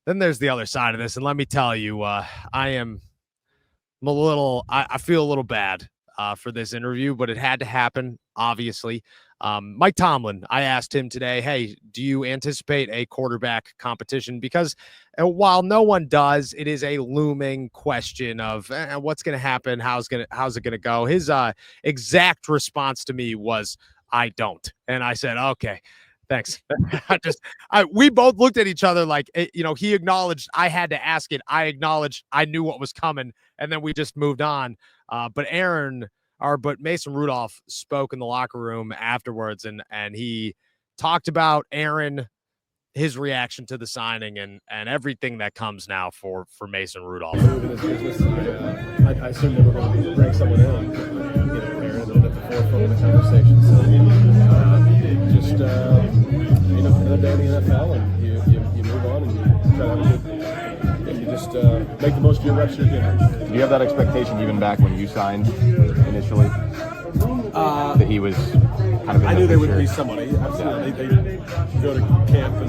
then there's the other side of this. And let me tell you, I feel a little bad for this interview, but it had to happen, obviously. Mike Tomlin, I asked him today, hey, do you anticipate a quarterback competition? Because while no one does, it is a looming question of what's going to happen, how's it going to go. His exact response to me was, I don't. And I said, okay, thanks. We both looked at each other like, he acknowledged I had to ask it. I acknowledged I knew what was coming, and then we just moved on. But Mason Rudolph spoke in the locker room afterwards, and he talked about Aaron, his reaction to the signing, and everything that comes now for Mason Rudolph. I assumed they were going to bring someone in, Aaron, at the forefront of the conversation. So another day in the NFL, and you move on, and you try to have a good, and you just make the most of your reps you're getting. Do you have that expectation even back when you signed initially? That he was kind of. I knew there would be somebody. Absolutely, they go to camp and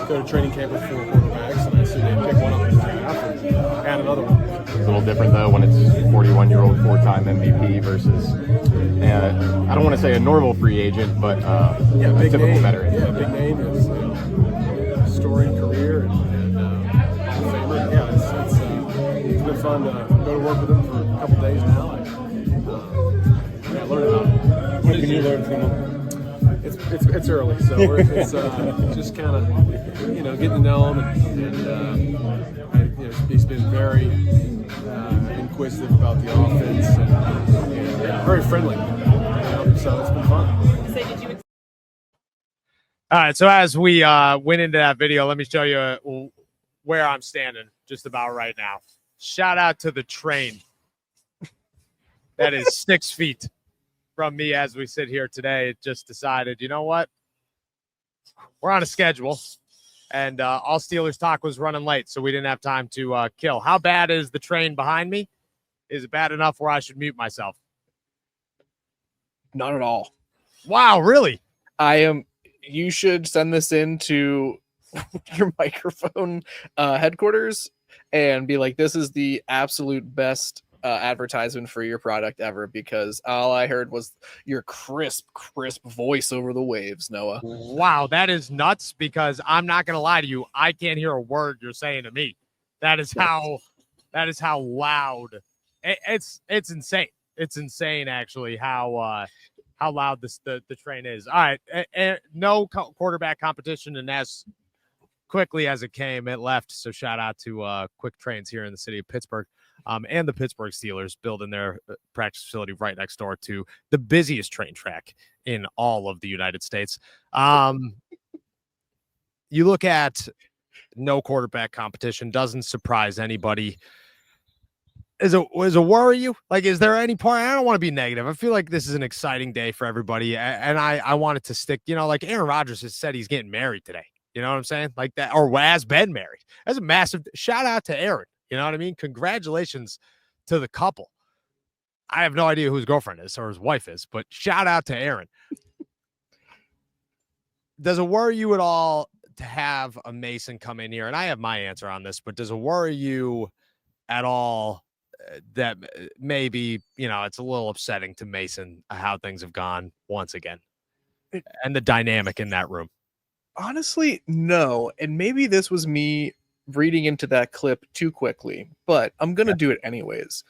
go to training camp with 4 quarterbacks, and I assume they pick one up in the draft and add another one. It's a little different though when it's 41-year-old 4-time MVP versus I don't want to say a normal free agent, but a typical name. veteran. Yeah, big name is storied career and Hall of Famer. Yeah, it's been fun to go to work with him for a couple days now. Learn about him. What can you learn from him? It's early, so it's just kind of getting to know him, and he's been very inquisitive about the offense and very friendly. So it's been fun. All right, so as we went into that video, let me show you where I'm standing just about right now. Shout out to the train. That is 6 feet from me as we sit here today. It just decided, you know what? We're on a schedule, and all Steelers talk was running late, so we didn't have time to kill. How bad is the train behind me? Is it bad enough where I should mute myself? Not at all. Wow, really? You should send this in to your microphone headquarters and be like, this is the absolute best advertisement for your product ever, because all I heard was your crisp voice over the waves, Noah. Wow, that is nuts, because I'm not going to lie to you. I can't hear a word you're saying to me. That is how loud. It's insane. It's insane, actually, how loud the train is. All right, no quarterback competition, and as quickly as it came, it left. So shout out to Quick Trains here in the city of Pittsburgh, and the Pittsburgh Steelers building their practice facility right next door to the busiest train track in all of the United States. You look at no quarterback competition, doesn't surprise anybody. Is it worry you? Like, is there any part? I don't want to be negative. I feel like this is an exciting day for everybody, and I want it to stick. Like Aaron Rodgers has said he's getting married today. You know what I'm saying? Like that, or has been married. That's a massive shout out to Aaron. You know what I mean? Congratulations to the couple. I have no idea who his girlfriend is or his wife is, but shout out to Aaron. Does it worry you at all to have a Mason come in here? And I have my answer on this, but does it worry you at all that maybe, it's a little upsetting to Mason how things have gone once again and the dynamic in that room? Honestly, no. And maybe this was me reading into that clip too quickly, but I'm going to do it anyways.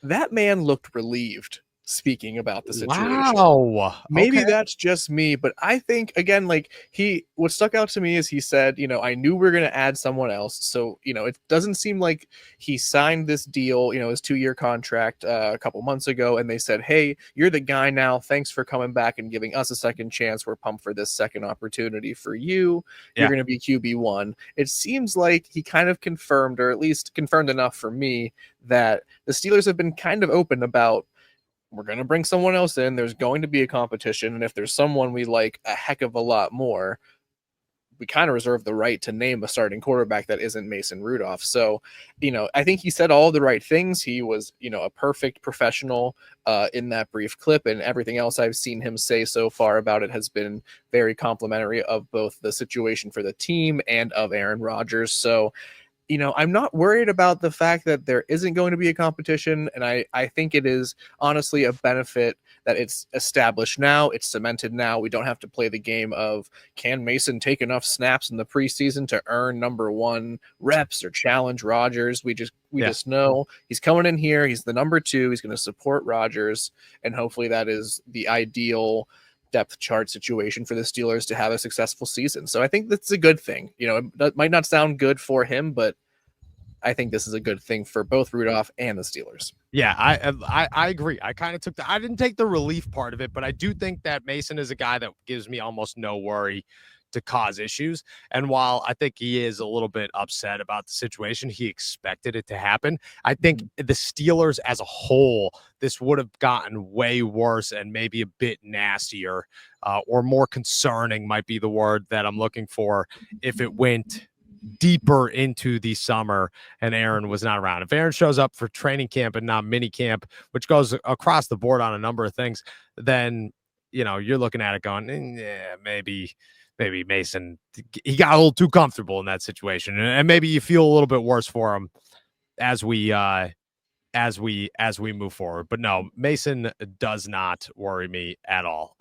That man looked relieved speaking about the situation. Wow. Maybe that's just me, but I think, again, like what stuck out to me is he said, I knew we were going to add someone else. So, it doesn't seem like he signed this deal, his 2-year contract a couple months ago. And they said, hey, you're the guy now. Thanks for coming back and giving us a second chance. We're pumped for this second opportunity for you. You're going to be QB1. It seems like he kind of confirmed, or at least confirmed enough for me, that the Steelers have been kind of open about, we're going to bring someone else in. There's going to be a competition. And if there's someone we like a heck of a lot more, we kind of reserve the right to name a starting quarterback that isn't Mason Rudolph. So, I think he said all the right things. He was, a perfect professional in that brief clip, and everything else I've seen him say so far about it has been very complimentary of both the situation for the team and of Aaron Rodgers. So, I'm not worried about the fact that there isn't going to be a competition. And I think it is honestly a benefit that it's established now. It's cemented now. We don't have to play the game of, can Mason take enough snaps in the preseason to earn number 1 reps or challenge Rodgers? We just know he's coming in here. He's the number 2. He's going to support Rodgers. And hopefully that is the ideal depth chart situation for the Steelers to have a successful season. So I think that's a good thing. It might not sound good for him, but I think this is a good thing for both Rudolph and the Steelers. Yeah, I agree. I kind of I didn't take the relief part of it, but I do think that Mason is a guy that gives me almost no worry to cause issues. And while I think he is a little bit upset about the situation, he expected it to happen. I think the Steelers as a whole, this would have gotten way worse and maybe a bit nastier, or more concerning might be the word that I'm looking for, if it went deeper into the summer and Aaron was not around. If Aaron shows up for training camp and not mini camp, which goes across the board on a number of things, then you're looking at it going, yeah, maybe Mason, he got a little too comfortable in that situation, and maybe you feel a little bit worse for him as we move forward. But no, Mason does not worry me at all.